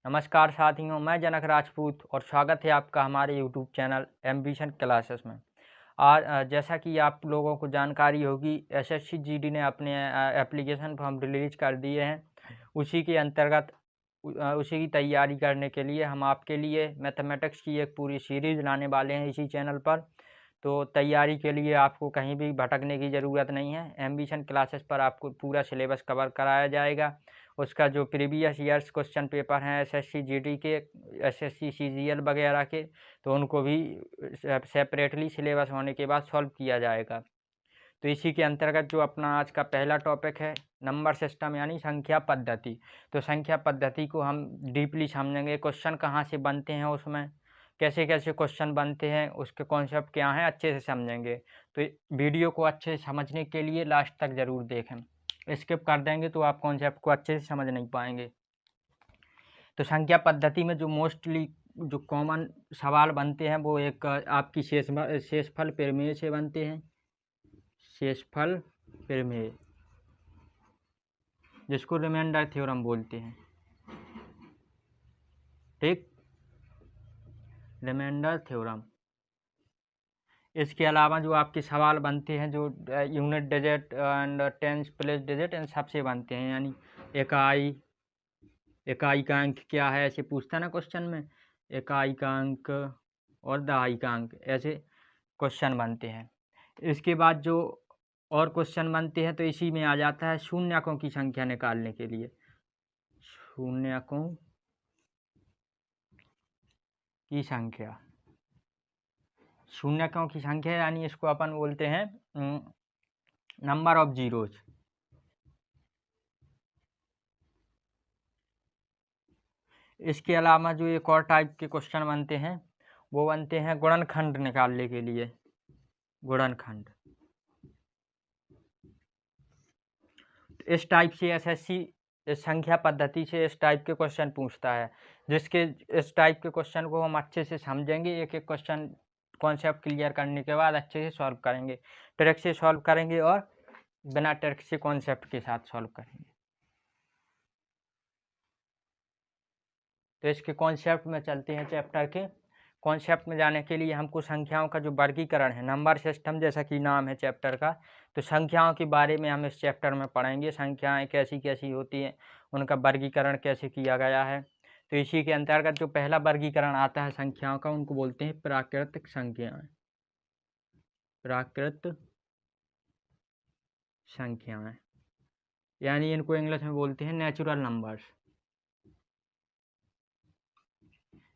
नमस्कार साथियों, मैं जनक राजपूत और स्वागत है आपका हमारे यूट्यूब चैनल एम्बिशन क्लासेस में। आज जैसा कि आप लोगों को जानकारी होगी, एसएससी जीडी ने अपने एप्लीकेशन फॉर्म रिलीज कर दिए हैं। उसी के अंतर्गत उसी की तैयारी करने के लिए हम आपके लिए मैथमेटिक्स की एक पूरी सीरीज़ लाने वाले हैं इसी चैनल पर। तो तैयारी के लिए आपको कहीं भी भटकने की ज़रूरत नहीं है। एम्बिशन क्लासेस पर आपको पूरा सिलेबस कवर कराया जाएगा। उसका जो प्रीवियस ईयर्स क्वेश्चन पेपर हैं एसएससी जीडी के, एसएससी सीजीएल वगैरह के, तो उनको भी सेपरेटली सिलेबस होने के बाद सॉल्व किया जाएगा। तो इसी के अंतर्गत जो अपना आज का पहला टॉपिक है, नंबर सिस्टम यानी संख्या पद्धति। तो संख्या पद्धति को हम डीपली समझेंगे, क्वेश्चन कहाँ से बनते हैं, उसमें कैसे कैसे क्वेश्चन बनते हैं, उसके कॉन्सेप्ट क्या हैं, अच्छे से समझेंगे। तो वीडियो को अच्छे से समझने के लिए लास्ट तक ज़रूर देखें। स्किप कर देंगे तो आप कॉन्सेप्ट को अच्छे से समझ नहीं पाएंगे। तो संख्या पद्धति में जो मोस्टली जो कॉमन सवाल बनते हैं वो एक आपकी शेषफल प्रमेय से बनते हैं। शेषफल प्रमेय, जिसको रिमाइंडर थ्योरम बोलते हैं। ठीक, रिमाइंडर थ्योरम। इसके अलावा जो आपके सवाल बनते हैं जो unit digit and tens place digit in सबसे बनते हैं, यानी इकाई का अंक क्या है, ऐसे पूछता ना क्वेश्चन में, इकाई का अंक और दहाई का अंक, ऐसे क्वेश्चन बनते हैं। इसके बाद जो और क्वेश्चन बनते हैं तो इसी में आ जाता है शून्यकों की संख्या निकालने के लिए। शून्यकों की संख्या, शून्यकों की संख्या यानी इसको अपन बोलते हैं नंबर ऑफ जीरोज। इसके अलावा जो एक और टाइप के क्वेश्चन बनते हैं वो बनते हैं गुणनखंड निकालने के लिए। गुणनखंड, इस टाइप से एसएससी इस संख्या पद्धति से इस टाइप के क्वेश्चन पूछता है, जिसके इस टाइप के क्वेश्चन को हम अच्छे से समझेंगे। एक एक क्वेश्चन कॉन्सेप्ट क्लियर करने के बाद अच्छे से सॉल्व करेंगे, ट्रिक से सॉल्व करेंगे और बिना ट्रिक से कॉन्सेप्ट के साथ सॉल्व करेंगे। तो इसके कॉन्सेप्ट में चलते हैं। चैप्टर के कॉन्सेप्ट में जाने के लिए हमको संख्याओं का जो वर्गीकरण है, नंबर सिस्टम जैसा कि नाम है चैप्टर का, तो संख्याओं के बारे में हम इस चैप्टर में पढ़ेंगे। संख्याएं कैसी कैसी होती हैं, उनका वर्गीकरण कैसे किया गया है। तो इसी के अंतर्गत जो पहला वर्गीकरण आता है संख्याओं का, उनको बोलते हैं प्राकृतिक संख्याएं। प्राकृत संख्याएं यानी इनको इंग्लिश में बोलते हैं natural numbers.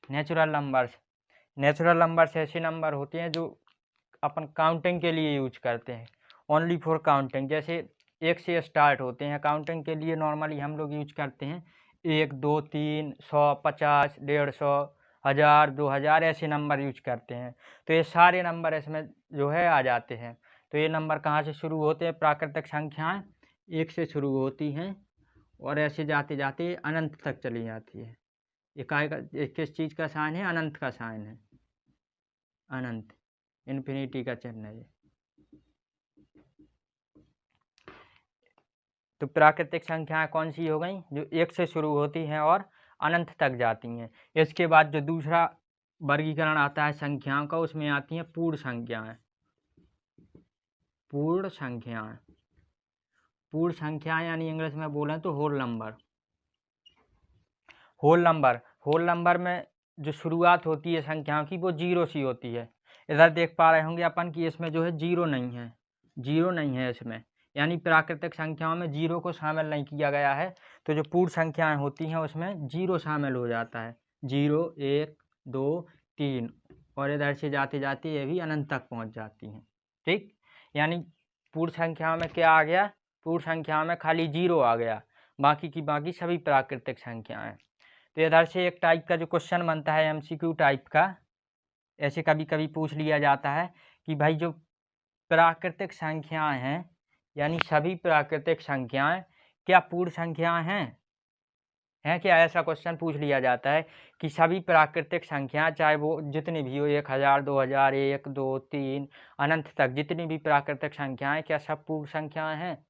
Natural numbers, natural numbers ऐसे नंबर होते हैं जो अपन काउंटिंग के लिए यूज करते हैं, ओनली फॉर काउंटिंग। जैसे एक से स्टार्ट होते हैं, काउंटिंग के लिए नॉर्मली हम लोग यूज करते हैं 1, 2, 3, 100, 50, 150, 1000, 2000 ऐसे नंबर यूज करते हैं। तो ये सारे नंबर इसमें जो है आ जाते हैं। तो ये नंबर कहाँ से शुरू होते हैं? प्राकृतिक संख्याएं 1 से शुरू होती हैं और ऐसे जाते जाते अनंत तक चली जाती है। इकाई का किस चीज़ का साइन है? अनंत का साइन है, अनंत, इन्फिनिटी का चिन्ह है ये। तो प्राकृतिक संख्याएं कौन सी हो गई? जो 1 से शुरू होती हैं और अनंत तक जाती हैं। इसके बाद जो दूसरा वर्गीकरण आता है संख्याओं का, उसमें आती हैं पूर्ण संख्याएं। पूर्ण संख्याएं, पूर्ण संख्याएं यानी इंग्लिश में बोलें तो whole number. Whole number, whole number में जो शुरुआत होती है संख्याओं की वो जीरो सी होती है। इधर देख पा रहे होंगे अपन कि इसमें जो है जीरो नहीं है, जीरो नहीं है इसमें, यानी प्राकृतिक संख्याओं में जीरो को शामिल नहीं किया गया है। तो जो पूर्ण संख्याएं होती हैं उसमें जीरो शामिल हो जाता है, 0, 1, 2, 3, और इधर से जाते जाते ये भी अनंत तक पहुंच जाती हैं। ठीक, यानी पूर्ण संख्याओं में क्या आ गया? पूर्ण संख्याओं में खाली जीरो आ गया, बाकी की बाकी सभी प्राकृतिक संख्याएं। तो इधर से एक टाइप का जो क्वेश्चन बनता है एमसीक्यू टाइप का, ऐसे कभी कभी पूछ लिया जाता है कि भाई जो प्राकृतिक संख्याएं हैं यानी सभी प्राकृतिक संख्याएं क्या पूर्ण संख्याएं हैं क्या? ऐसा क्वेश्चन पूछ लिया जाता है कि सभी प्राकृतिक संख्याएं, चाहे वो जितनी भी हो, 1000, 2000, 1, 2, 3 अनंत तक जितनी भी प्राकृतिक संख्याएं, क्या सब पूर्ण संख्याएं हैं?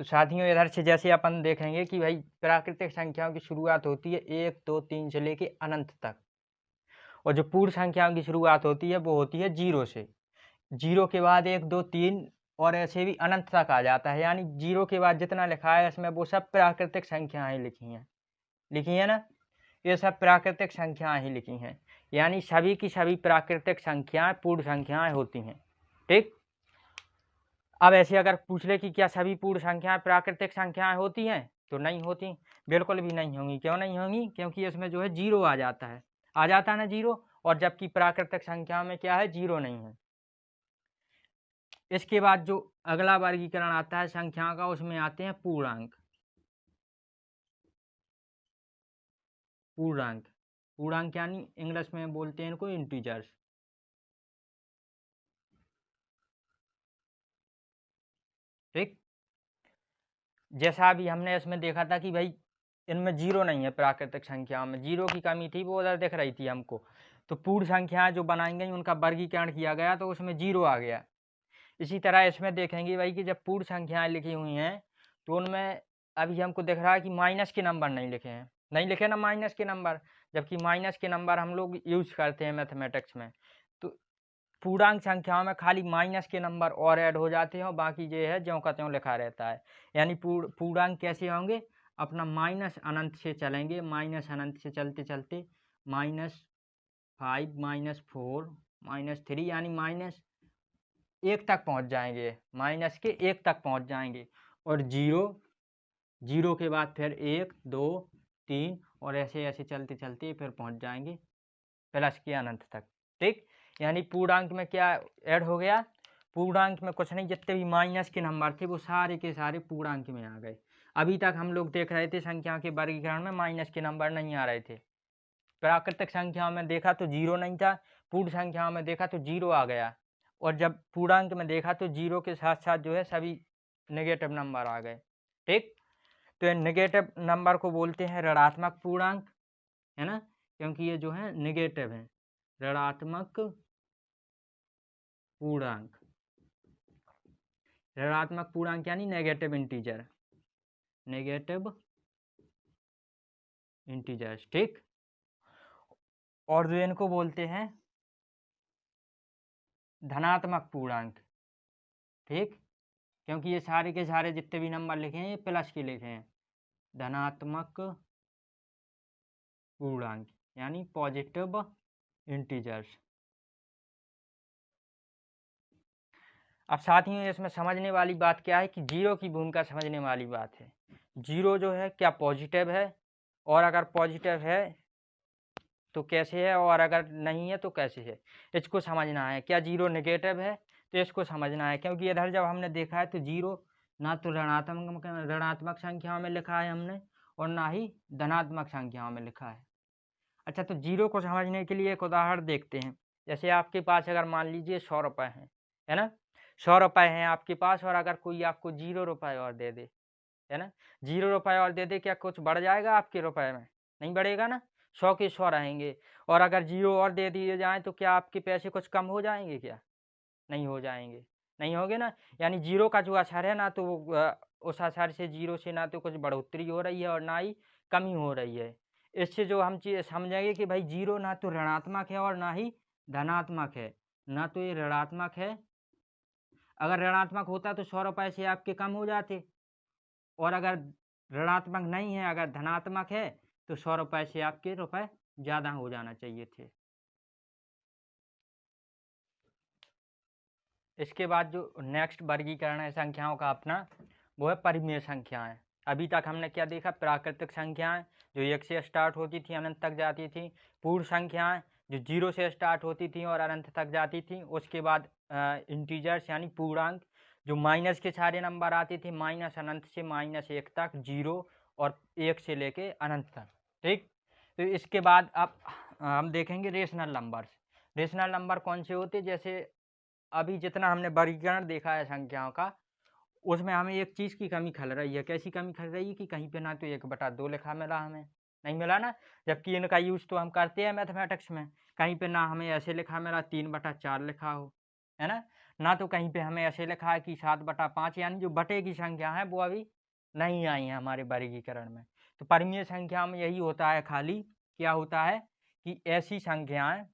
तो साथियों इधर से जैसे अपन देखेंगे कि भाई प्राकृतिक संख्याओं की शुरुआत होती है 1 2 3 से लेके अनंत तक, और जो पूर्ण संख्याओं की शुरुआत होती है वो होती है 0 से। 0 के बाद 1 2 3 और ऐसे भी अनंत तक आ जाता है, यानी 0 के बाद जितना लिखा है इसमें वो सब प्राकृतिक संख्याएं लिखी है ना, ये सब प्राकृतिक संख्याएं ही लिखी हैं, यानी सभी की सभी प्राकृतिक संख्याएं पूर्ण संख्याएं होती हैं। ठीक, अब ऐसे अगर पूछ ले कि क्या सभी पूर्ण संख्याएं प्राकृतिक संख्याएं होती हैं, तो नहीं होती, बिल्कुल भी नहीं होंगी। क्यों नहीं होंगी? क्योंकि इसमें जो है 0 आ जाता है, ना 0, और जबकि प्राकृतिक संख्या में क्या है, 0 नहीं है। इसके बाद जो अगला वर्गीकरण आता है संख्या का, उसमें आते हैं पूर्णांक। पूर्णांक यानी इंग्लिश में बोलते हैं इनको इंटीजर्स। ठीक, जैसा अभी हमने इसमें देखा था कि भाई इनमें 0 नहीं है, प्राकृतिक संख्या में 0 की कमी थी, वो उधर दिख रही थी हमको। तो पूर्ण संख्याएं जो बनाई गई उनका वर्गीकरण किया गया तो उसमें 0 आ गया। इसी तरह इसमें देखेंगे भाई कि जब पूर्ण संख्याएं लिखी हुई हैं तो उनमें अभी हमको दिख रहा है कि माइनस के नंबर नहीं लिखे हैं, नहीं लिखे ना माइनस के नंबर, जबकि माइनस के नंबर हम लोग यूज करते हैं मैथमेटिक्स में। तो पूर्णांक संख्याओं में खाली माइनस के नंबर और ऐड हो जाते हैं और बाकी जो है ज्यों का त्यों लिखा रहता है। यानी पूर्णांक कैसे होंगे, अपना माइनस अनंत से चलेंगे, माइनस अनंत से चलते चलते -5 -4 -3 यानी -1 तक पहुंच जाएंगे, माइनस के 1 तक पहुंच जाएंगे। और 0 के बाद फिर 1 2 3 और ऐसे ऐसे चलते चलते फिर पहुंच जाएंगे प्लस के अनंत तक। ठीक, यानी पूर्णांक में क्या ऐड हो गया, पूर्णांक में कुछ नहीं, जितने भी माइनस के नंबर थे वो सारे के सारे पूर्णांक में आ गए। अभी तक हम लोग देख रहे थे संख्या के वर्गीकरण में माइनस के नंबर नहीं आ रहे थे। प्राकृतिक संख्याओं में देखा तो 0 नहीं था, पूर्ण संख्याओं में देखा तो 0 आ गया, और जब पूर्णांक में देखा तो 0 के साथ साथ जो है सभी नेगेटिव नंबर आ गए। ठीक, तो ये नेगेटिव नंबर को बोलते हैं ऋणात्मक पूर्णांक, है ना, क्योंकि ये जो है नेगेटिव है, ऋणात्मक पूर्णांक। ऋणात्मक पूर्णांक यानी नेगेटिव इंटीजर्स। ठीक, और जो इनको बोलते हैं धनात्मक पूर्णांक। ठीक, क्योंकि ये सारे के सारे जितने भी नंबर लिखे हैं ये प्लस के लिखे हैं, धनात्मक पूर्णांक यानी पॉजिटिव इंटीजर्स। अब साथियों इसमें समझने वाली बात क्या है कि 0 की भूमिका समझने वाली बात है। 0 जो है क्या पॉजिटिव है, और अगर पॉजिटिव है तो कैसे है, और अगर नहीं है तो कैसे है, इसको समझना है। क्या 0 नेगेटिव है, तो इसको समझना है, क्योंकि इधर जब हमने देखा है तो 0 ना तो ऋणात्मक संख्याओं में लिखा है हमने, और ना ही धनात्मक संख्याओं में लिखा है। अच्छा, तो 0 को समझने के लिए एक उदाहरण देखते हैं। जैसे आपके पास अगर मान लीजिए 100 रुपये हैं, है ना, 100 रुपये हैं आपके पास, और अगर कोई आपको 0 रुपये और दे दे, है ना, 0 रुपये और दे दे, क्या कुछ बढ़ जाएगा आपके रुपए में? नहीं बढ़ेगा ना, 100 के 100 रहेंगे। और अगर 0 और दे दिए जाएँ तो क्या आपके पैसे कुछ कम हो जाएँगे क्या? नहीं हो जाएँगे, नहीं होंगे ना। यानी 0 का जो असर है ना, तो वो उस असर से 0 से ना तो कुछ बढ़ोतरी हो रही है और ना ही कमी हो रही है। इससे जो हम चीज़ समझेंगे कि भाई 0 ना तो ऋणात्मक है और ना ही धनात्मक है, ना तो ये ऋणात्मक है। अगर ऋणात्मक होता तो 100 रुपए से आपके कम हो जाते, और अगर ऋणात्मक नहीं है, अगर धनात्मक है, तो 100 रुपए से आपके रुपए ज़्यादा हो जाना चाहिए थे। इसके बाद जो नेक्स्ट वर्गीकरण है संख्याओं का अपना, वो है परिमेय संख्याएं। अभी तक हमने क्या देखा, प्राकृतिक संख्याएं जो 1 से स्टार्ट होती थी अनंत तक जाती थी, पूर्ण संख्याएं जो 0 से स्टार्ट होती थी और अनंत तक जाती थी, उसके बाद इंटीजर्स यानी पूर्णांक जो माइनस के सारे नंबर आते थे, माइनस अनंत से -1 तक, 0 और 1 से लेके अनंत तक। ठीक, तो इसके बाद अब हम देखेंगे रेशनल नंबर्स। रेशनल नंबर कौन से होते, जैसे अभी जितना हमने वर्गीकरण देखा है संख्याओं का, उसमें हमें एक चीज़ की कमी खल रही है। कैसी कमी खल रही है कि कहीं पे ना तो 1/2 लिखा मिला हमें, नहीं मिला ना, जबकि इनका यूज़ तो हम करते हैं मैथमेटिक्स में। कहीं पे ना हमें ऐसे लिखा मिला 3/4 लिखा हो, है ना। ना तो कहीं पे हमें ऐसे लिखा है कि 7/5, यानी जो बटे की संख्या है वो अभी नहीं आई है हमारे वर्गीकरण में। तो परिमेय संख्या में यही होता है, खाली क्या होता है कि ऐसी संख्याएं,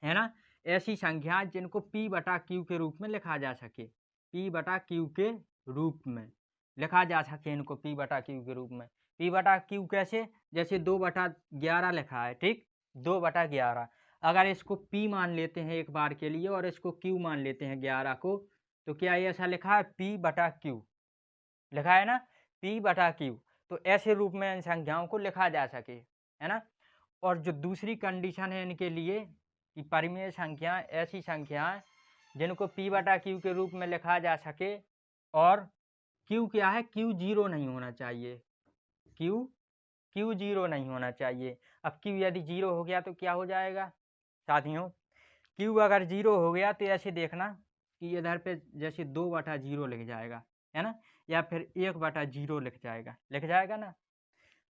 है ना, ऐसी संख्याएं जिनको p/q के रूप में लिखा जा सके, p/q के रूप में लिखा जा सके, इनको p/q के रूप में। p/q कैसे, जैसे 2/11 लिखा है, ठीक, 2/11। अगर इसको p मान लेते हैं एक बार के लिए और इसको q मान लेते हैं 11 को, तो क्या ये ऐसा लिखा है, p/q लिखा है ना, p/q। तो ऐसे रूप में इन संख्याओं को लिखा जा सके, है ना। और जो दूसरी कंडीशन है इनके लिए कि परिमेय संख्या ऐसी संख्याएं जिनको p/q के रूप में लिखा जा सके, और q क्या है, q 0 नहीं होना चाहिए, q 0 नहीं होना चाहिए। अब q यदि 0 हो गया तो क्या हो जाएगा साथियों, q अगर 0 हो गया तो ऐसे देखना कि इधर पे जैसे 2/0 लिख जाएगा, है ना, या फिर 1/0 लिख जाएगा ना।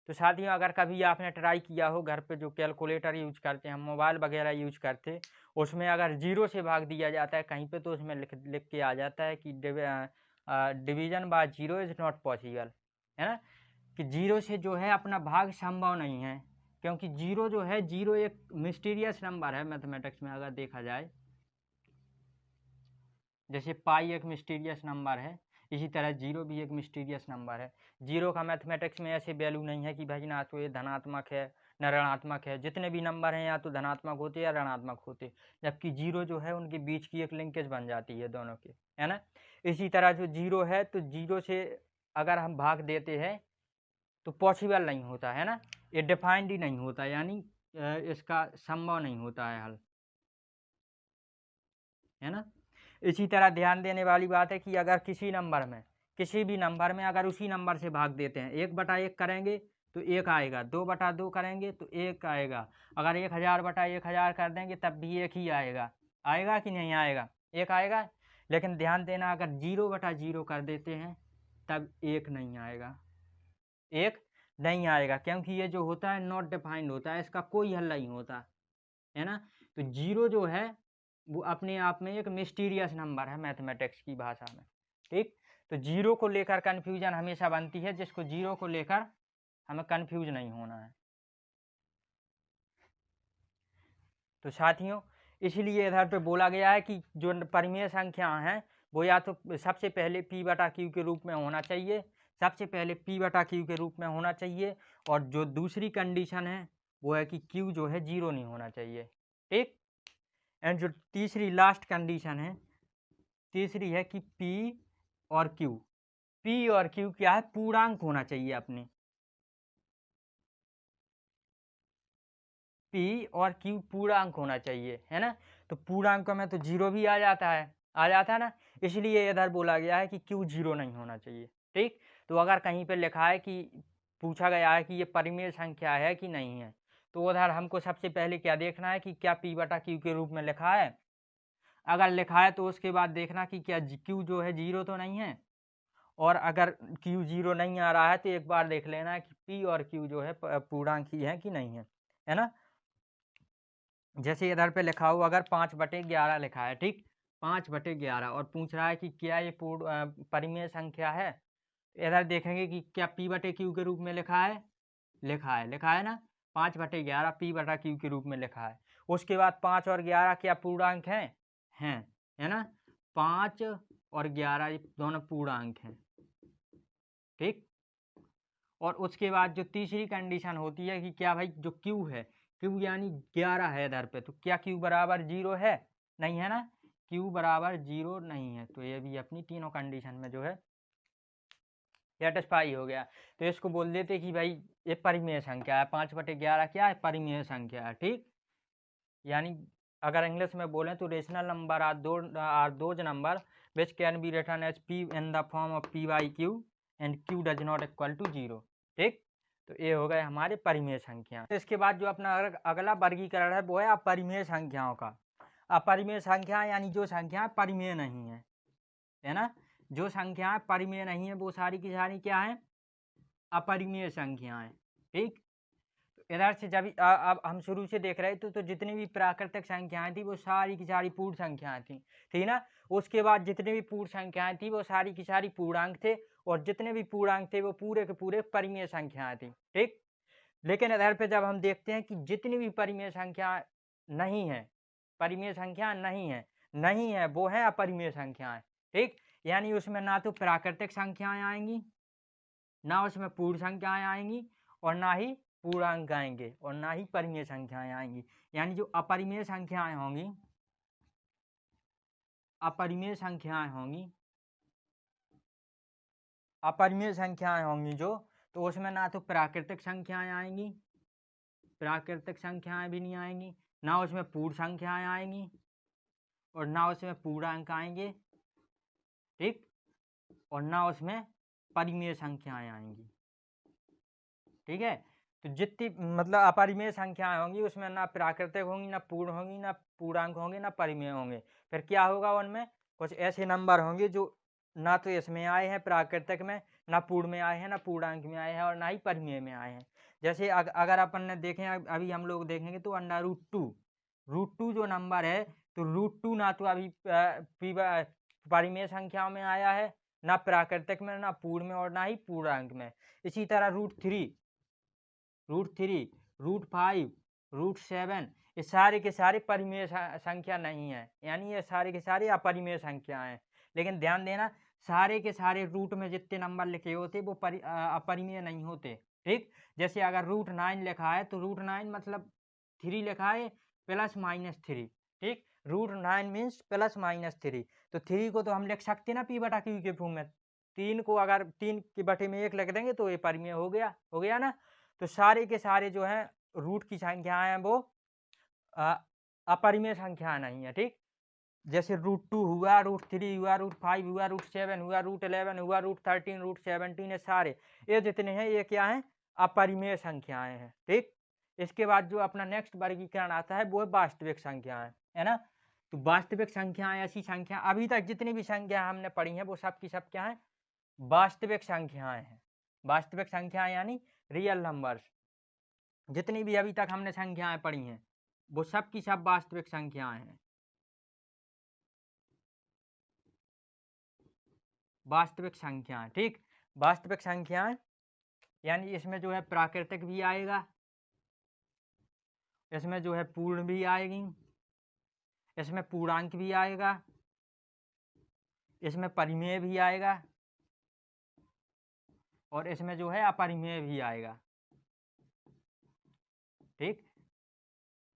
तो साथियों अगर कभी आपने ट्राई किया हो घर पे, जो कैलकुलेटर यूज करते हैं, मोबाइल वगैरह यूज करते, उसमें अगर 0 से भाग दिया जाता है कहीं पे, तो उसमें लिख लिख के आ जाता है कि division bye 0 is not possible, है ना, कि 0 से जो है अपना भाग संभव नहीं है, क्योंकि 0 जो है, 0 एक मिस्टीरियस नंबर है मैथमेटिक्स में अगर देखा जाए। जैसे पाई एक मिस्टीरियस नंबर है, इसी तरह 0 भी एक मिस्टीरियस नंबर है। 0 का मैथमेटिक्स में ऐसे वैल्यू नहीं है कि भाई ना तो ये धनात्मक है न ऋणात्मक है, जितने भी नंबर हैं या तो धनात्मक होते या ऋणात्मक होते, जबकि 0 जो है उनके बीच की एक लिंकेज बन जाती है दोनों के, है ना। इसी तरह जो 0 है, तो 0 से अगर हम भाग देते हैं तो पॉसिबल नहीं होता, है ना, ये डिफाइंड ही नहीं होता, यानी इसका संभव नहीं होता है हल, है ना। इसी तरह ध्यान देने वाली बात है कि अगर किसी नंबर में, किसी भी नंबर में अगर उसी नंबर से भाग देते हैं, 1/1 करेंगे तो 1 आएगा, 2/2 करेंगे तो 1 आएगा, अगर 1000/1000 कर देंगे तब भी 1 ही आएगा, आएगा कि नहीं आएगा, 1 आएगा। लेकिन ध्यान देना अगर 0/0 कर देते हैं तब 1 नहीं आएगा, 1 नहीं आएगा, क्योंकि ये जो होता है नॉट डिफाइंड होता है, इसका कोई हल नहीं होता, है ना। तो 0 जो है वो अपने आप में एक मिस्टीरियस नंबर है मैथमेटिक्स की भाषा में, ठीक। तो 0 को लेकर कन्फ्यूजन हमेशा बनती है, जिसको 0 को लेकर हमें कन्फ्यूज नहीं होना है। तो साथियों इसलिए इधर पे बोला गया है कि जो परिमेय संख्या हैं वो या तो सबसे पहले p/q के रूप में होना चाहिए, सबसे पहले p/q के रूप में होना चाहिए, और जो दूसरी कंडीशन है वो है कि q जो है 0 नहीं होना चाहिए, ठीक। एंड जो तीसरी लास्ट कंडीशन है, तीसरी है कि P और Q, P और Q क्या है, पूर्णांक होना चाहिए अपने, P और Q पूर्णांक होना चाहिए, है ना। तो पूर्णांक में तो 0 भी आ जाता है, ना, इसलिए इधर बोला गया है कि Q 0 नहीं होना चाहिए, ठीक। तो अगर कहीं पे लिखा है कि पूछा गया है कि ये परिमेय संख्या है कि नहीं है, तो उधर हमको सबसे पहले क्या देखना है कि क्या P/Q के रूप में लिखा है। अगर लिखा है तो उसके बाद देखना कि क्या Q जो है 0 तो नहीं है, और अगर Q 0 नहीं आ रहा है तो एक बार देख लेना है कि P और Q जो है पूर्णांक ही है कि नहीं है ना। जैसे इधर पे लिखा हुआ अगर 5/11 लिखा है, ठीक, 5/11, और पूछ रहा है कि क्या ये परिमेय संख्या है, इधर देखेंगे कि क्या P/Q के रूप में लिखा है ना, 5/11 P/Q के रूप में लिखा है। उसके बाद 5 और 11 क्या पूर्णांक हैं, है ना, 5 और 11 ये दोनों पूर्णांक हैं, ठीक। और उसके बाद जो तीसरी कंडीशन होती है कि क्या भाई जो Q है, Q यानी 11 है इधर पे, तो क्या Q बराबर 0 है, नहीं है ना, Q बराबर 0 नहीं है, तो ये भी अपनी तीनों कंडीशन में जो है सेटिस्फाई हो गया। तो इसको बोल देते कि भाई ये परिमेय संख्या है, 5/11 क्या है, परिमेय संख्या है, ठीक। यानी अगर इंग्लिश में बोलें तो rational number are those number which can be written as P in the form of P/Q and Q does not equal to 0, ठीक। तो ये हो गए हमारे परिमेय संख्या। इसके बाद जो अपना अगला वर्गीकरण है वो है अपरिमेय संख्याओं का। अपरिमेय संख्या यानी जो संख्या परिमेय नहीं है ना, जो संख्याएं परिमेय नहीं है वो सारी की सारी क्या है, अपरिमेय संख्याएं, ठीक। तो इधर से जब अब हम शुरू से देख रहे थे तो जितनी भी प्राकृतिक संख्याएं थी वो सारी की सारी पूर्ण संख्याएं थी, ठीक ना। उसके बाद जितनी भी पूर्ण संख्याएं थी वो सारी की सारी पूर्णांक थे, और जितने भी पूर्णांक थे वो पूरे के पूरे परिमेय संख्याएं थी, ठीक। लेकिन इधर पे जब हम देखते हैं कि जितनी भी परिमेय संख्या नहीं है, परिमेय संख्या नहीं है वो है अपरिमेय संख्याएं, ठीक। यानी उसमें ना तो प्राकृतिक संख्याएं आएंगी, ना उसमें पूर्ण संख्याएं आएंगी, और ना ही पूर्णांक आएंगे, और ना ही परिमेय संख्याएं आएंगी। यानी जो अपरिमेय संख्याएं होंगी, अपरिमेय संख्याएं होंगी, अपरिमेय संख्याएं होंगी जो, तो उसमें ना तो प्राकृतिक संख्याएं आएंगी, प्राकृतिक संख्याएं भी नहीं आएंगी, ना उसमें पूर्ण संख्याएं आएंगी, और ना उसमें पूर्णांक आएंगे, ठीक, और ना उसमें परिमेय संख्याएं आएंगी, ठीक है। तो जितनी मतलब अपरिमेय संख्याएं होंगी उसमें ना प्राकृतिक होंगी, ना पूर्ण होंगी, ना पूर्णांक होंगे, ना परिमेय होंगे। फिर क्या होगा, उनमें कुछ ऐसे नंबर होंगे जो ना तो इसमें आए हैं प्राकृतिक में, ना पूर्ण में आए हैं, ना पूर्णांक में आए हैं, और ना ही परिमेय में आए हैं। जैसे अगर अपन ने देखें, अभी हम लोग देखेंगे तो √2 जो नंबर है, तो √2 ना तो अभी परिमेय संख्या में आया है, ना प्राकृतिक में, ना पूर्ण में, और ना ही पूर्णांक में। इसी तरह √3, √3, √5, √7, ये सारे के सारे परिमेय संख्या नहीं है, यानी ये सारे के सारे अपरिमेय संख्या हैं। लेकिन ध्यान देना, सारे के सारे रूट में जितने नंबर लिखे होते वो अपरिमेय नहीं होते, ठीक। जैसे अगर √9 लिखा है तो √9 मतलब 3 लिखा है +-3, ठीक। √9 मीन्स +-3, तो 3 को तो हम लिख सकते हैं ना p/q के फॉर्म में। 3 को अगर 3 के बटे में 1 लिख देंगे तो ये परिमेय हो गया ना। तो सारे के सारे जो है रूट की संख्याएं हैं वो अपरिमेय संख्या नहीं है, ठीक। जैसे √2 हुआ, √3 हुआ, √5 हुआ, √7 हुआ, √11 हुआ, √13, √17, ये सारे ये जितने हैं ये क्या हैं, अपरिमेय संख्याएं हैं, ठीक। इसके बाद जो अपना नेक्स्ट वर्गीकरण आता है वो है वास्तविक संख्याएं, है ना। तो वास्तविक संख्याएं ऐसी संख्या, अभी तक जितनी भी संख्या हमने पढ़ी हैं वो सब की सब क्या है, वास्तविक संख्याएं हैं। वास्तविक संख्याएं यानी रियल नंबर्स, जितनी भी अभी तक हमने संख्याएं पढ़ी हैं वो सब की सब वास्तविक संख्याएं हैं। वास्तविक संख्याएं, ठीक। वास्तविक संख्याएं यानी इसमें जो है प्राकृतिक भी आएगा, इसमें जो है पूर्ण भी आएगी, इसमें पूर्णांक भी आएगा, इसमें परिमेय भी आएगा, और इसमें जो है अपरिमेय भी आएगा, ठीक।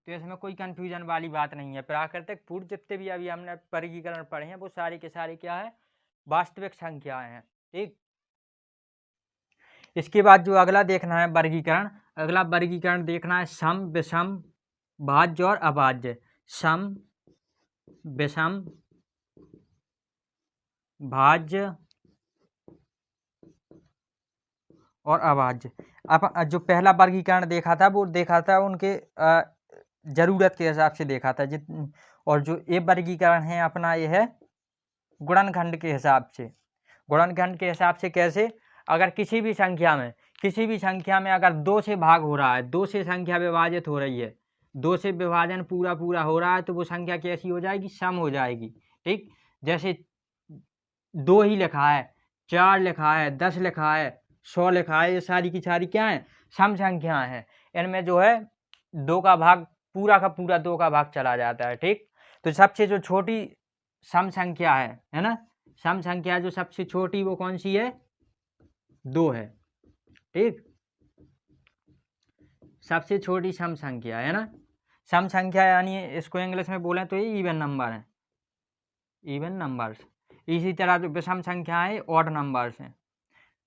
तो इसमें कोई कंफ्यूजन वाली बात नहीं है। प्राकृतिक पूर्ण जितने भी अभी हमने वर्गीकरण पढ़े हैं वो सारे के सारे क्या है, वास्तविक संख्याएं हैं, ठीक। इसके बाद जो अगला देखना है वर्गीकरण, अगला वर्गीकरण देखना है सम, विषम, भाज्य और अभाज्य। सम, विषम, भाज्य और अभाज्य। अब जो पहला वर्गीकरण देखा था वो देखा था उनके जरूरत के हिसाब से देखा था, और जो ये वर्गीकरण है अपना ये है गुणनखंड के हिसाब से। गुणनखंड के हिसाब से कैसे, अगर किसी भी संख्या में अगर 2 से भाग हो रहा है, 2 से संख्या विभाजित हो रही है, 2 से विभाजन पूरा हो रहा है, तो वो संख्या कैसी हो जाएगी, सम हो जाएगी, ठीक। जैसे 2 ही लिखा है, 4 लिखा है, 10 लिखा है, 100 लिखा है, ये सारी की सारी क्या है, सम संख्याएं हैं। इनमें जो है 2 का भाग पूरा का पूरा 2 का भाग चला जाता है, ठीक। तो सबसे जो छोटी सम संख्या है ना, सम संख्या जो सबसे छोटी वो कौन सी है, 2 है, ठीक। सबसे छोटी सम संख्या है ना, सम संख्या यानी इसको इंग्लिश में बोलें तो ये इवन नंबर है, इवन नंबर्स। इसी तरह जो विषम संख्या है ऑड नंबर्स हैं।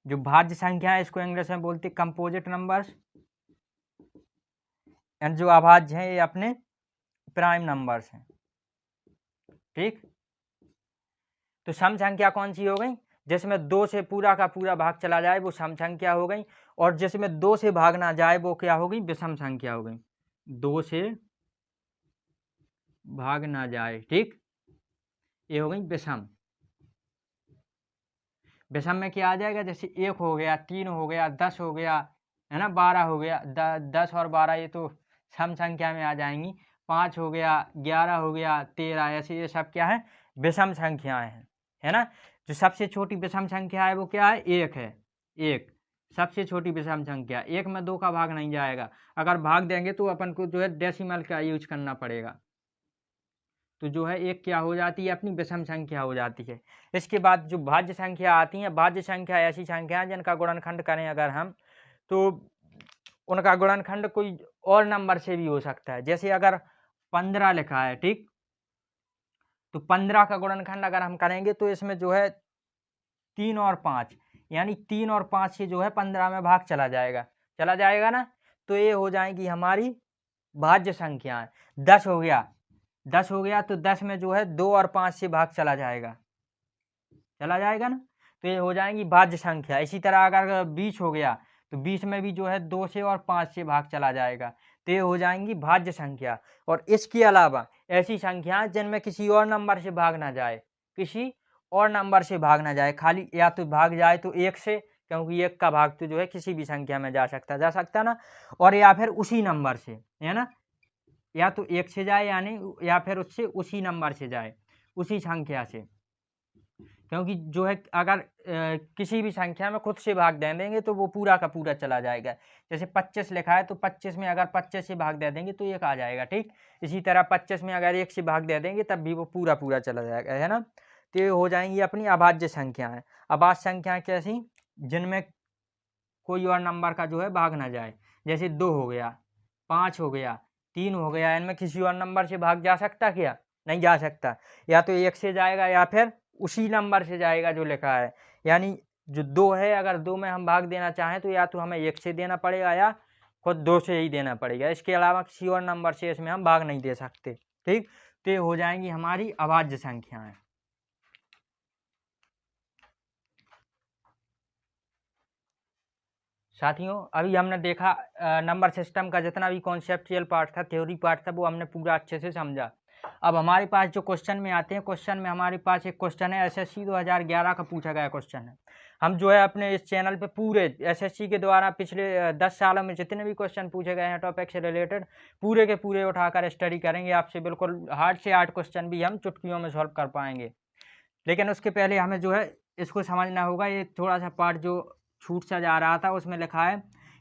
जो भाज्य संख्या है इसको इंग्लिश में बोलते कंपोजिट नंबर्स, एंड जो अभाज्य हैं ये अपने प्राइम नंबर्स हैं, ठीक। तो सम संख्या कौन सी हो गई, जिसमें 2 से पूरा का पूरा भाग चला जाए वो सम संख्या हो गई, और जिसमें 2 से भाग ना जाए वो क्या हो गई, विषम संख्या हो गई। 2 से भाग ना जाए, ठीक, ये हो गई विषम। विषम में क्या आ जाएगा, जैसे 1 हो गया, 3 हो गया, 10 हो गया, है ना। 12 हो गया, 10 और 12 ये तो सम संख्या में आ जाएंगी। 5 हो गया, 11 हो गया, 13, ऐसे ये सब क्या है, विषम संख्याएं हैं, है ना। जो सबसे छोटी विषम संख्या है वो क्या है, 1 है। 1 सबसे छोटी विषम संख्या, 1 में 2 का भाग नहीं जाएगा। अगर भाग देंगे तो अपन को जो है डेसिमल का यूज करना पड़ेगा। तो जो है एक क्या हो जाती है, अपनी विषम संख्या हो जाती है। इसके बाद जो भाज्य संख्या आती है, भाज्य संख्या ऐसी संख्या है जिनका गुणनखंड करें अगर हम, तो उनका गुणनखंड कोई और नंबर से भी हो सकता है। जैसे अगर 15 लिखा है, ठीक, तो 15 का गुणनखंड अगर हम करेंगे तो इसमें जो है 3 और 5, यानी 3 और 5 से जो है 15 में भाग चला जाएगा ना। तो ये हो जाएगी हमारी भाज्य संख्याएं। 10 हो गया, 10 हो गया तो 10 में जो है 2 और 5 से भाग चला जाएगा ना। तो ये हो जाएंगी भाज्य संख्या। इसी तरह अगर 20 हो गया तो 20 में भी जो है 2 से और 5 से भाग चला जाएगा। तो ये हो जाएंगी भाज्य संख्या। और इसके अलावा ऐसी संख्याएं जिनमें किसी और नंबर से भाग ना जाए, किसी और नंबर से भाग ना जाए, खाली या तो भाग जाए तो 1 से, क्योंकि 1 का भाग तो जो है किसी भी संख्या में जा सकता ना, और या फिर उसी नंबर से, है ना, या तो 1 से जाए यानी, या फिर उससे उसी नंबर से जाए, उसी संख्या से। क्योंकि जो है अगर किसी भी संख्या में खुद से भाग दे देंगे तो वो पूरा का पूरा चला जाएगा। जैसे 25 लिखा है तो 25 में अगर 25 से भाग दे देंगे तो 1 आ जाएगा, ठीक। इसी तरह 25 में अगर 1 से भाग दे देंगे तब भी वो पूरा पूरा चला जाएगा, है ना। तो ये हो जाएंगी अपनी अभाज्य संख्याएं। अभाज्य संख्याएं कैसी, जिनमें कोई और नंबर का जो है भाग ना जाए। जैसे 2 हो गया, 5 हो गया, 3 हो गया, इनमें किसी और नंबर से भाग जा सकता क्या, नहीं जा सकता। या तो 1 से जाएगा या फिर उसी नंबर से जाएगा जो लिखा है। यानी जो 2 है, अगर 2 में हम भाग देना चाहें तो या तो हमें 1 से देना पड़ेगा या खुद 2 से ही देना पड़ेगा। इसके अलावा किसी और नंबर से इसमें हम भाग नहीं दे सकते, ठीक। तो ये हो जाएंगी हमारी अभाज्य संख्याएं। साथियों अभी हमने देखा नंबर सिस्टम का जितना भी कॉन्सेप्चुअल पार्ट था, थ्योरी पार्ट था, वो हमने पूरा अच्छे से समझा। अब हमारे पास जो क्वेश्चन में आते हैं, क्वेश्चन में हमारे पास एक क्वेश्चन है एसएससी 2011 का पूछा गया क्वेश्चन है। हम जो है अपने इस चैनल पे पूरे एसएससी के द्वारा पिछले 10 सालों में जितने भी क्वेश्चन पूछे गए हैं टॉपिक से रिलेटेड, पूरे के पूरे उठाकर स्टडी करेंगे आपसे। बिल्कुल हार्ड से हार्ड क्वेश्चन भी हम चुटकियों में सॉल्व कर पाएंगे। लेकिन उसके पहले हमें जो है इसको समझना होगा। ये थोड़ा सा पार्ट जो छूट सा जा रहा था, उसमें लिखा है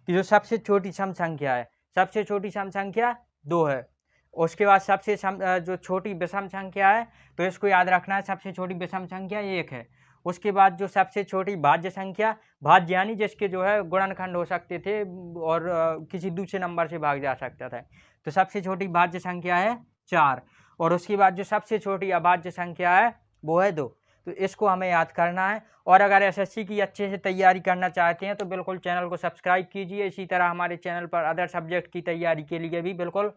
कि जो सबसे छोटी सम संख्या है, सबसे छोटी सम संख्या 2 है। उसके बाद सबसे जो छोटी विषम संख्या है, तो इसको याद रखना है, सबसे छोटी विषम संख्या 1 है। उसके बाद जो सबसे छोटी भाज्य संख्या, भाज्य यानी जिसके जो है गुणनखंड हो सकते थे और किसी दूसरे नंबर से भाग जा सकता था, तो सबसे छोटी भाज्य संख्या है 4। और उसके बाद जो सबसे छोटी अभाज्य संख्या है वो है 2। तो इसको हमें याद करना है। और अगर एसएससी की अच्छे से तैयारी करना चाहते हैं तो बिल्कुल चैनल को सब्सक्राइब कीजिए। इसी तरह हमारे चैनल पर अदर सब्जेक्ट की तैयारी के लिए भी बिल्कुल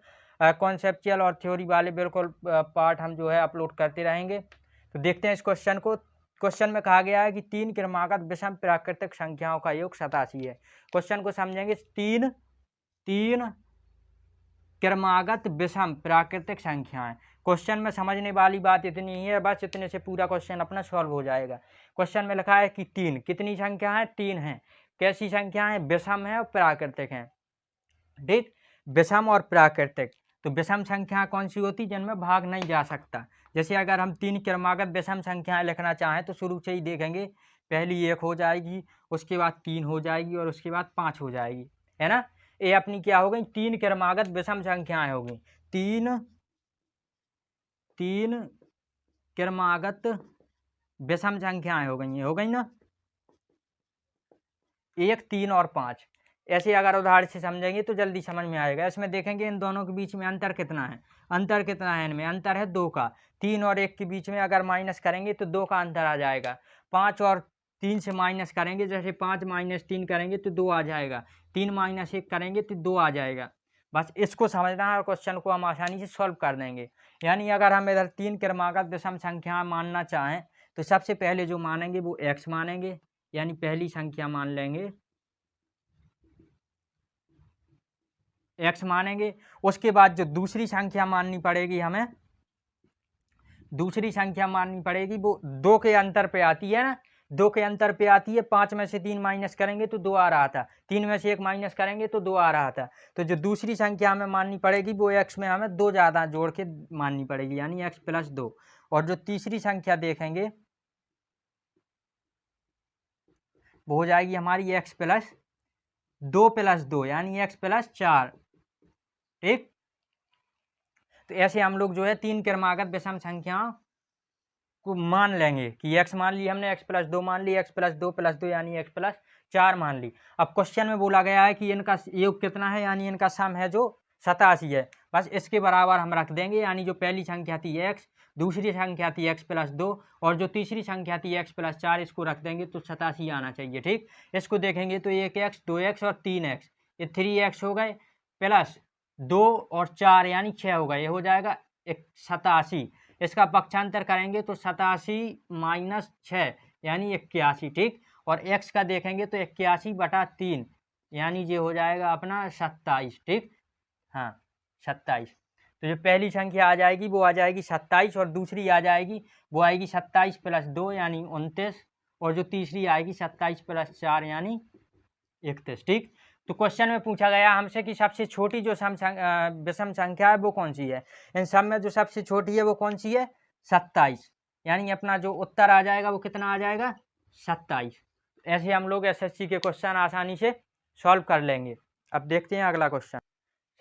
कॉन्सेप्चुअल और थ्योरी वाले बिल्कुल पार्ट हम जो है अपलोड करते रहेंगे। तो देखते हैं इस क्वेश्चन को। क्वेश्चन में कहा गया है कि 3 क्रमागत विषम प्राकृतिक संख्याओं का योग 87 है। क्वेश्चन को समझेंगे। 3 क्रमागत विषम प्राकृतिक संख्याएं। क्वेश्चन में समझने वाली बात इतनी ही है, बस इतने से पूरा क्वेश्चन अपना सॉल्व हो जाएगा। क्वेश्चन में लिखा है कि 3 कितनी संख्या है, 3 है। कैसी संख्या है, विषम है और प्राकृतिक है, ठीक। विषम और प्राकृतिक। तो विषम संख्या कौन सी होती, जिनमें भाग नहीं जा सकता। जैसे अगर हम 3 क्रमागत विषम संख्याएं लिखना चाहें तो शुरू से ही देखेंगे, पहली 1 हो जाएगी, उसके बाद 3 हो जाएगी और उसके बाद 5 हो जाएगी, है ना। ये अपनी क्या हो गई, 3 क्रमागत विषम संख्याएं हो गई। 3 क्रमागत विषम संख्याएं हो गई ना, 1, 3 और 5। ऐसे अगर उदाहरण से समझेंगे तो जल्दी समझ में आएगा। इसमें देखेंगे इन दोनों के बीच में अंतर कितना है, अंतर कितना है, इनमें अंतर है 2 का। 3 और 1 के बीच में अगर माइनस करेंगे तो 2 का अंतर आ जाएगा। 5 और 3 से माइनस करेंगे, जैसे 5 - 3 करेंगे तो 2 आ जाएगा, 3 - 1 करेंगे तो 2 आ जाएगा। बस इसको समझना है और क्वेश्चन को हम आसानी से सॉल्व कर देंगे। यानी अगर हम इधर 3 क्रमागत विषम संख्या मानना चाहें तो सबसे पहले जो मानेंगे वो x मानेंगे, यानी पहली संख्या मान लेंगे, x मानेंगे। उसके बाद जो दूसरी संख्या माननी पड़ेगी हमें, दूसरी संख्या माननी पड़ेगी वो 2 के अंतर पे आती है ना, 2 के अंतर पे आती है। 5 में से 3 माइनस करेंगे तो 2 आ रहा था, 3 में से 1 माइनस करेंगे तो 2 आ रहा था। तो जो दूसरी संख्या हमें माननी पड़ेगी वो x में हमें 2 ज़्यादा जोड़ के माननी पड़ेगी, यानी x प्लस 2। और जो तीसरी संख्या देखेंगे वो हो जाएगी हमारी x प्लस 2 प्लस 2 यानी x प्लस 4। ठीक, तो ऐसे हम लोग जो है 3 क्रमागत विषम संख्याओं को मान लेंगे कि x मान ली हमने, x प्लस 2 मान ली, x प्लस 2 प्लस 2 यानी x प्लस 4 मान ली। अब क्वेश्चन में बोला गया है कि इनका योग कितना है, यानी इनका सम है जो 87 है। बस इसके बराबर हम रख देंगे, यानी जो पहली संख्या थी x, दूसरी संख्या थी x प्लस 2 और जो तीसरी संख्या थी x प्लस 4, इसको रख देंगे तो 87 आना चाहिए। ठीक, इसको देखेंगे तो 1x 2x और 3x, ये 3x हो गए प्लस 2 और 4 यानी 6 हो गए, ये हो जाएगा 87। इसका पक्षांतर करेंगे तो 87 माइनस 6 यानी 81। ठीक, और x का देखेंगे तो 81/3 यानी ये हो जाएगा अपना 27। ठीक, हाँ 27। तो जो पहली संख्या आ जाएगी वो आ जाएगी 27 और दूसरी आ जाएगी वो आएगी 27 प्लस 2 यानी 29 और जो तीसरी आएगी 27 प्लस 4 यानी 31। ठीक, तो क्वेश्चन में पूछा गया हमसे कि सबसे छोटी जो विषम संख्या है वो कौन सी है। इन सब में जो सबसे छोटी है वो कौन सी है, 27, यानी अपना जो उत्तर आ जाएगा वो कितना आ जाएगा, 27। ऐसे हम लोग एसएससी के क्वेश्चन आसानी से सॉल्व कर लेंगे। अब देखते हैं अगला क्वेश्चन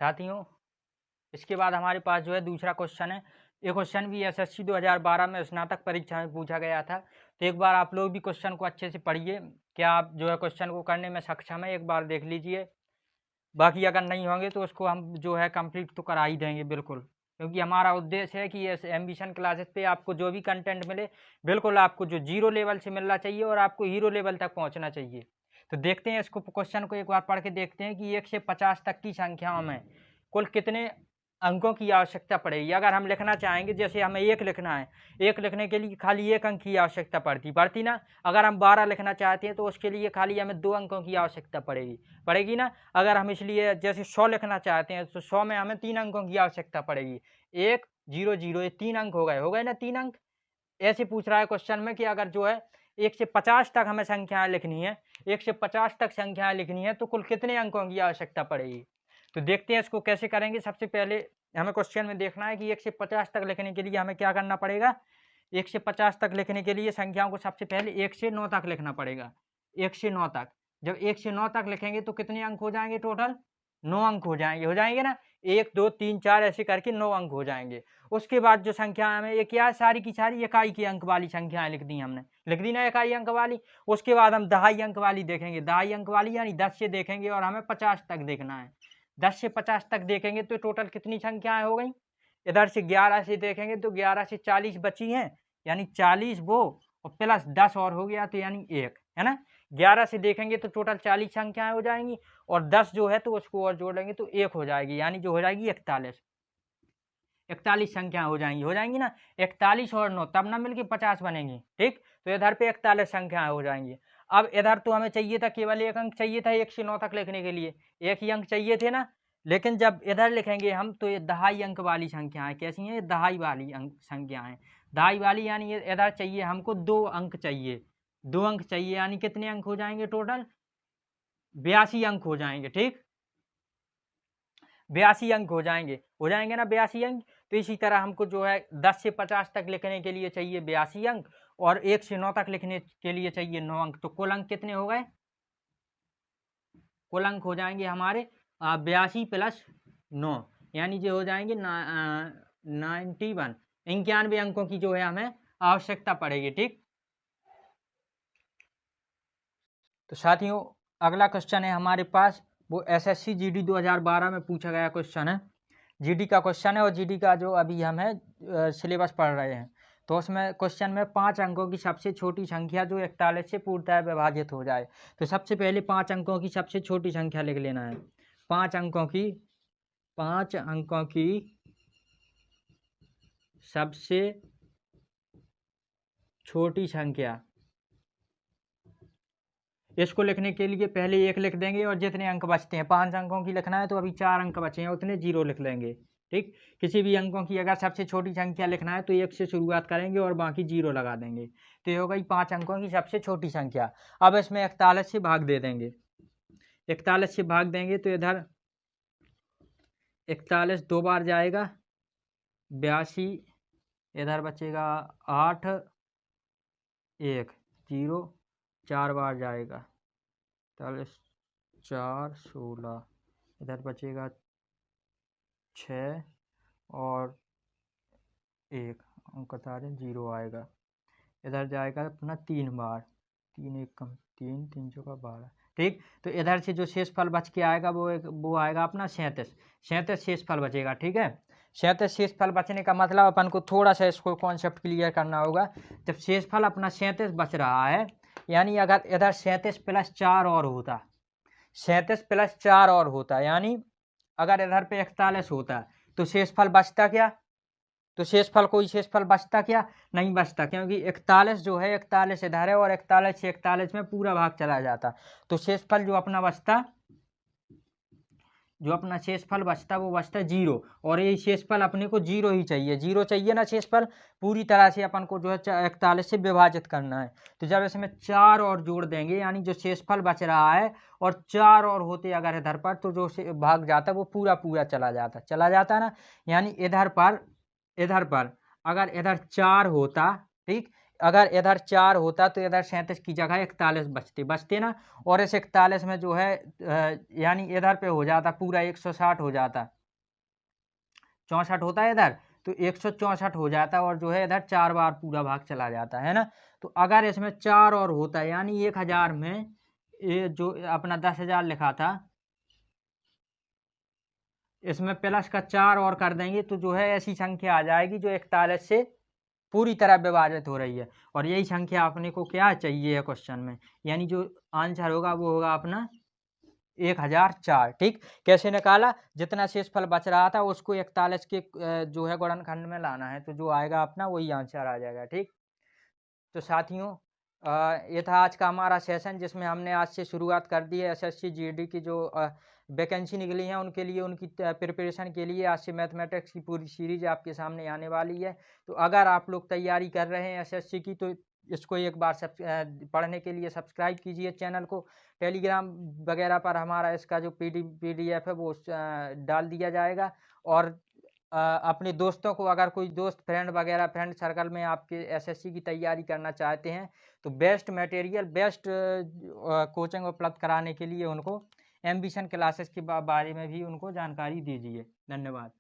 साथियों। इसके बाद हमारे पास जो है दूसरा क्वेश्चन है। ये क्वेश्चन भी एसएससी 2012 में स्नातक परीक्षा में पूछा गया था। तो एक बार आप लोग भी क्वेश्चन को अच्छे से पढ़िए, क्या आप जो है क्वेश्चन को करने में सक्षम है, एक बार देख लीजिए। बाकी अगर नहीं होंगे तो उसको हम जो है कंप्लीट तो करा ही देंगे बिल्कुल, क्योंकि हमारा उद्देश्य है कि इस एम्बिशन क्लासेस पे आपको जो भी कंटेंट मिले बिल्कुल आपको जो 0 लेवल से मिलना चाहिए और आपको हीरो लेवल तक पहुंचना चाहिए। तो देखते हैं इसको, क्वेश्चन को एक बार पढ़ के देखते हैं कि 1 से 50 तक की संख्याओं में कुल कितने अंकों की आवश्यकता पड़ेगी। अगर हम लिखना चाहेंगे, जैसे हमें 1 लिखना है, 1 लिखने के लिए खाली 1 अंक की आवश्यकता पड़ती ना। अगर हम 12 लिखना चाहते हैं तो उसके लिए खाली हमें 2 अंकों की आवश्यकता पड़ेगी ना। अगर हम इसलिए जैसे 100 लिखना चाहते हैं तो 100 में हमें 3 अंकों की आवश्यकता पड़ेगी। 1 0 0 ये 3 अंक हो गए ना, 3 अंक। ऐसे पूछ रहा है क्वेश्चन में कि अगर जो है 1 से 50 तक हमें संख्याएं लिखनी है, 1 से 50 तक संख्याएं लिखनी है तो कुल कितने अंकों की आवश्यकता पड़ेगी। तो देखते हैं इसको कैसे करेंगे। सबसे पहले हमें क्वेश्चन में देखना है कि 1 से 50 तक लिखने के लिए हमें क्या करना पड़ेगा। 1 से 50 तक लिखने के लिए संख्याओं को सबसे पहले 1 से 9 तक लिखना पड़ेगा। 1 से 9 तक, जब 1 से 9 तक लिखेंगे तो कितने अंक हो जाएंगे, टोटल 9 अंक हो जाएंगे ना। 1 2 3 4 ऐसे करके 9 अंक हो जाएंगे। उसके बाद जो संख्या हमें ये क्या है, सारी की सारी इकाई के अंक वाली संख्याएं लिख दी हमने, लिख दी ना इकाई अंक वाली। उसके बाद हम दहाई अंक वाली देखेंगे, दहाई अंक वाली यानी 10 से देखेंगे और हमें 50 तक देखना है। 10 से 50 तक देखेंगे तो टोटल कितनी संख्याएं हो गई। इधर से 11 से देखेंगे तो 11 से 40 बची हैं, यानी 40 वो और प्लस 10 और हो गया तो यानी 1 है ना। 11 से देखेंगे तो टोटल 40 संख्याएं हो जाएंगी और 10 जो है तो उसको और जोड़ लेंगे तो 1 हो जाएगी, यानी जो हो जाएगी 41। 41 संख्या हो जाएंगी ना। 41 और 9 तब ना मिलके 50 बनेंगी। ठीक, तो इधर पे 41 संख्याएं हो जाएंगी। अब इधर तो हमें चाहिए था केवल 1 अंक चाहिए था 1 से 9 तक लिखने के लिए, 1 ही अंक चाहिए थे ना। लेकिन जब इधर लिखेंगे हम तो ये दहाई अंक वाली संख्याएं कैसी हैं, ये दहाई वाली अंक संख्याएं, दहाई वाली यानी ये इधर चाहिए हमको 2 अंक चाहिए, 2 अंक चाहिए, यानी कितने अंक हो जाएंगे टोटल, 82 अंक हो जाएंगे। ठीक, 82 अंक हो जाएंगे ना 82 अंक। तो इसी तरह हमको जो है 10 से 50 तक लिखने के लिए चाहिए 82 अंक और 1 से 9 तक लिखने के लिए चाहिए 9 अंक। तो कुल अंक कितने हो गए, कुल अंक हो जाएंगे हमारे 82 प्लस 9 यानी जो हो जाएंगे 91, 91 अंकों की जो है हमें आवश्यकता पड़ेगी। ठीक, तो साथियों अगला क्वेश्चन है हमारे पास, वो एसएससी जीडी 2012 में पूछा गया क्वेश्चन है, जीडी का क्वेश्चन है। और जीडी का जो अभी हम है सिलेबस पढ़ रहे हैं, तो उसमें क्वेश्चन में 5 अंकों की सबसे छोटी संख्या जो 41 से पूर्णतः विभाजित हो जाए। तो सबसे पहले 5 अंकों की सबसे छोटी संख्या लिख लेना है। 5 अंकों की सबसे छोटी संख्या, इसको लिखने के लिए पहले 1 लिख देंगे और जितने अंक बचते हैं, 5 अंकों की लिखना है तो अभी 4 अंक बचे हैं उतने 0 लिख लेंगे। ठीक, किसी भी अंकों की अगर सबसे छोटी संख्या लिखना है तो 1 से शुरुआत करेंगे और बाकी 0 लगा देंगे, तो ये हो गई 5 अंकों की सबसे छोटी संख्या। अब इसमें 41 से भाग दे देंगे, 41 से भाग देंगे तो इधर 41 2 बार जाएगा, 82, इधर बचेगा 8, 1 0, 4 बार जाएगा, 41 4 16, इधर बचेगा 6 और 1 अंक तारे 0 आएगा, इधर जाएगा अपना 3 बार, 3 1 कम 3 3 चौका 12। ठीक, तो इधर से जो शेषफल बच के आएगा वो आएगा अपना 37, 37 शेषफल बचेगा। ठीक है, 37 शेषफल बचने का मतलब अपन को थोड़ा सा इसको कॉन्सेप्ट क्लियर करना होगा। जब शेषफल अपना 37 बच रहा है, यानी अगर इधर 37 प्लस 4 और होता, 37 प्लस 4 और होता, यानी अगर इधर पे 41 होता तो शेषफल बचता क्या? तो शेषफल कोई शेषफल बचता क्या? नहीं बचता, क्योंकि 41 जो है 41 इधर है और 41 से 41 में पूरा भाग चला जाता, तो शेषफल जो अपना बचता, जो अपना शेषफल बचता वो बचता 0, और ये शेषफल अपने को 0 ही चाहिए, 0 चाहिए ना शेषफल, पूरी तरह से अपन को जो है 41 से विभाजित करना है। तो जब इसमें 4 और जोड़ देंगे, यानी जो शेषफल बच रहा है और 4 और होते अगर इधर पर, तो जो भाग जाता वो पूरा पूरा चला जाता ना। यानी इधर पर अगर इधर 4 होता, ठीक, अगर इधर 4 होता तो इधर 37 की जगह 41 बचते ना, और इस 41 में जो है यानी इधर पे हो जाता पूरा 160 हो जाता, 64 होता है इधर, तो 164 हो जाता और जो है इधर 4 बार पूरा भाग चला जाता है ना। तो अगर इसमें 4 और होता, यानी 1000 में ये जो अपना 10,000 लिखा था, इसमें प्लस का 4 और कर देंगे तो जो है ऐसी संख्या आ जाएगी जो 41 से पूरी तरह विभाजित हो रही है, और यही संख्या अपने को क्या चाहिए है क्वेश्चन में, यानी जो आंसर होगा वो होगा अपना 1004। ठीक, कैसे निकाला? जितना शेषफल बच रहा था उसको 41 के जो है गुणनखंड में लाना है, तो जो आएगा अपना वही आंसर आ जाएगा। ठीक, तो साथियों ये था आज का हमारा सेशन, जिसमें हमने आज से शुरुआत कर दी है एसएससी जीडी की जो वैकेंसी निकली हैं उनके लिए, उनकी प्रिपरेशन के लिए आज से मैथमेटिक्स की पूरी सीरीज आपके सामने आने वाली है। तो अगर आप लोग तैयारी कर रहे हैं एसएससी की, तो इसको एक बार पढ़ने के लिए सब्सक्राइब कीजिए चैनल को। टेलीग्राम वगैरह पर हमारा इसका जो पीडीएफ है वो डाल दिया जाएगा, और अपने दोस्तों को, अगर कोई दोस्त फ्रेंड वगैरह फ्रेंड सर्कल में आपके एसएससी की तैयारी करना चाहते हैं, तो बेस्ट मटेरियल, बेस्ट कोचिंग उपलब्ध कराने के लिए उनको एम्बिशन क्लासेस के बारे में भी उनको जानकारी दीजिए। धन्यवाद।